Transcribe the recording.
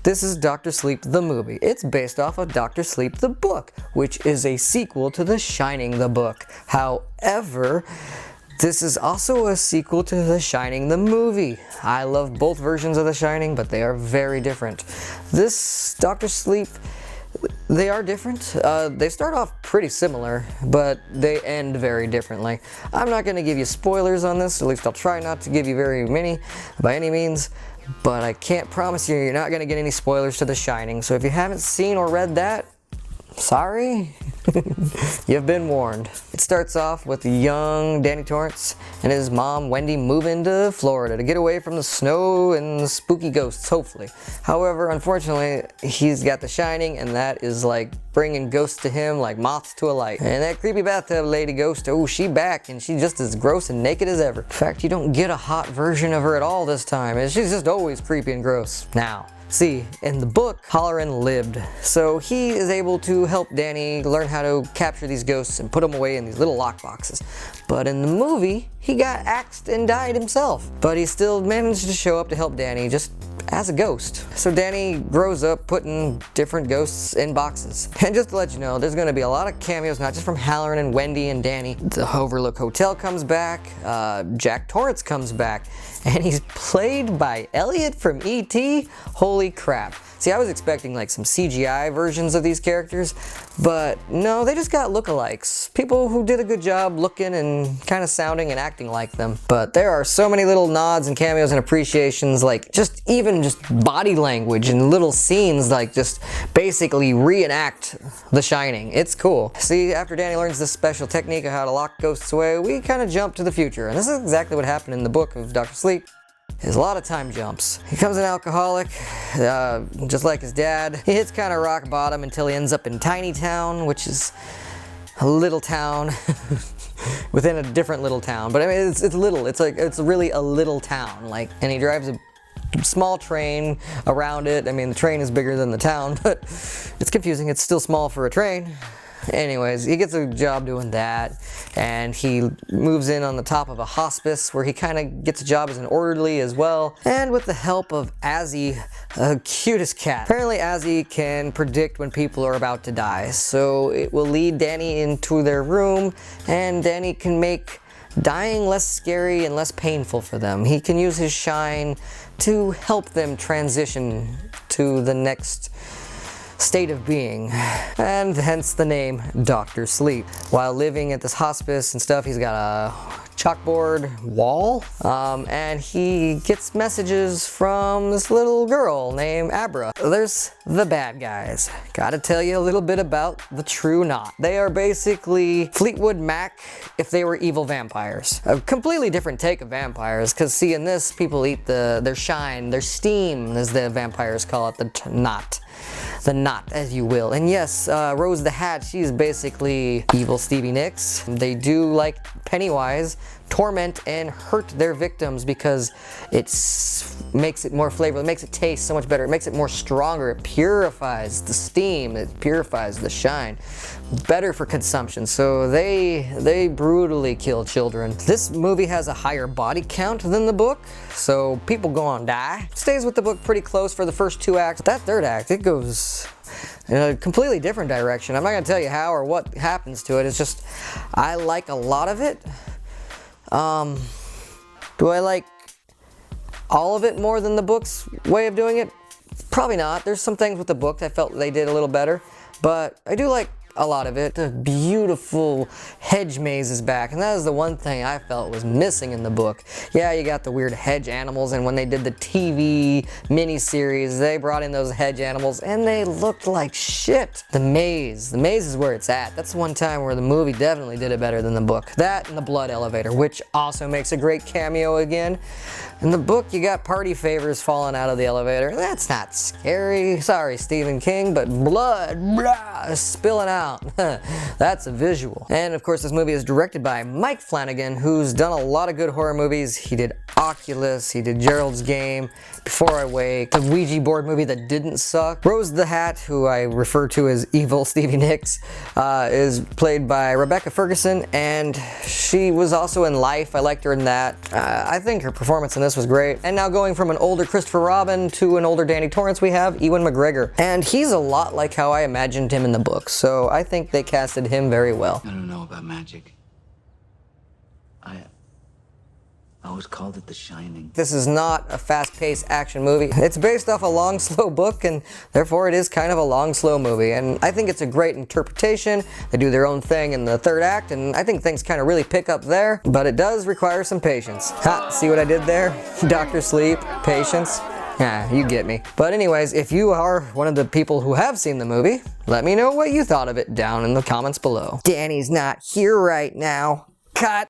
This is Dr. Sleep the movie. It's based off of Dr. Sleep the book, which is a sequel to The Shining the book. However, this is also a sequel to The Shining the movie. I love both versions of The Shining, but they are very different. This Dr. Sleep, they are different. They start off pretty similar, but they end very differently. I'm not going to give you spoilers on this, at least I'll try not to give you very many by any means, but I can't promise you you're not going to get any spoilers to The Shining. So if you haven't seen or read that, sorry, you've been warned. It starts off with young Danny Torrance and his mom Wendy moving to Florida to get away from the snow and the spooky ghosts, hopefully. However, unfortunately, he's got The Shining, and that is like bringing ghosts to him like moths to a light. And that creepy bathtub lady ghost, oh, she back, and she's just as gross and naked as ever. In fact, you don't get a hot version of her at all this time. She's just always creepy and gross. Now, see, in the book, Halloran lived, so he is able to help Danny learn how to capture these ghosts and put them away in these little lock boxes. But in the movie, he got axed and died himself. But he still managed to show up to help Danny, just as a ghost. So Danny grows up putting different ghosts in boxes. And just to let you know, there's going to be a lot of cameos, not just from Halloran and Wendy and Danny. The Overlook Hotel comes back, Jack Torrance comes back, and he's played by Elliot from E.T. Holy crap. See, I was expecting like some CGI versions of these characters, but no, they just got lookalikes. People who did a good job looking and kind of sounding and acting like them. But there are so many little nods and cameos and appreciations, like just body language and little scenes, like just basically reenact The Shining. It's cool. See, after Danny learns this special technique of how to lock ghosts away, we kind of jump to the future. And this is exactly what happened in the book of Dr. Sleep. There's a lot of time jumps. He becomes an alcoholic, just like his dad. He hits kind of rock bottom until he ends up in Tiny Town, which is a little town within a different little town. But I mean, it's little. It's really a little town. Like, and he drives a small train around it. I mean, the train is bigger than the town, but it's confusing. It's still small for a train. Anyways, he gets a job doing that, and he moves in on the top of a hospice where he kind of gets a job as an orderly as well, and with the help of Azzy, the cutest cat. Apparently Azzy can predict when people are about to die, so it will lead Danny into their room, and Danny can make dying less scary and less painful for them. He can use his shine to help them transition to the next state of being, and hence the name Dr. Sleep. While living at this hospice and stuff, he's got a chalkboard wall, and he gets messages from this little girl named Abra. There's the bad guys. Gotta tell you a little bit about the True Knot. They are basically Fleetwood Mac if they were evil vampires. A completely different take of vampires, because see, in this, people eat their shine, their steam, as the vampires call it, the knot. The knot, as you will. And yes, Rose the Hat, she's basically evil Stevie Nicks. They do, like Pennywise, torment and hurt their victims because it makes it more flavorful, it makes it taste so much better, it makes it more stronger, it purifies the steam, it purifies the shine. Better for consumption, so they brutally kill children. This movie has a higher body count than the book, so people gonna die. Stays with the book pretty close for the first 2 acts. That third act, it goes in a completely different direction. I'm not gonna tell you how or what happens to it, it's just, I like a lot of it. Do I like all of it more than the book's way of doing it? Probably not. There's some things with the book that I felt they did a little better, but I do like a lot of it. The beautiful hedge maze is back, and that is the one thing I felt was missing in the book. Yeah, you got the weird hedge animals, and when they did the TV miniseries, they brought in those hedge animals, and they looked like shit. The maze is where it's at. That's the one time where the movie definitely did it better than the book. That and the blood elevator, which also makes a great cameo again. In the book, you got party favors falling out of the elevator. That's not scary. Sorry, Stephen King, but blood spilling out out. That's a visual. And of course, this movie is directed by Mike Flanagan, who's done a lot of good horror movies. He did Oculus, he did Gerald's Game, Before I Wake, the Ouija board movie that didn't suck. Rose the Hat, who I refer to as evil Stevie Nicks, is played by Rebecca Ferguson, and she was also in Life. I liked her in that. I think her performance in this was great. And now going from an older Christopher Robin to an older Danny Torrance, we have Ewan McGregor. And he's a lot like how I imagined him in the book, so I think they casted him very well. I don't know about magic. I always called it The Shining. This is not a fast-paced action movie. It's based off a long, slow book, and therefore it is kind of a long, slow movie. And I think it's a great interpretation. They do their own thing in the third act, and I think things kind of really pick up there, but it does require some patience. Ha, see what I did there? Dr. Sleep, patience. Yeah, you get me. But anyways, if you are one of the people who have seen the movie, let me know what you thought of it down in the comments below. Danny's not here right now. Cut.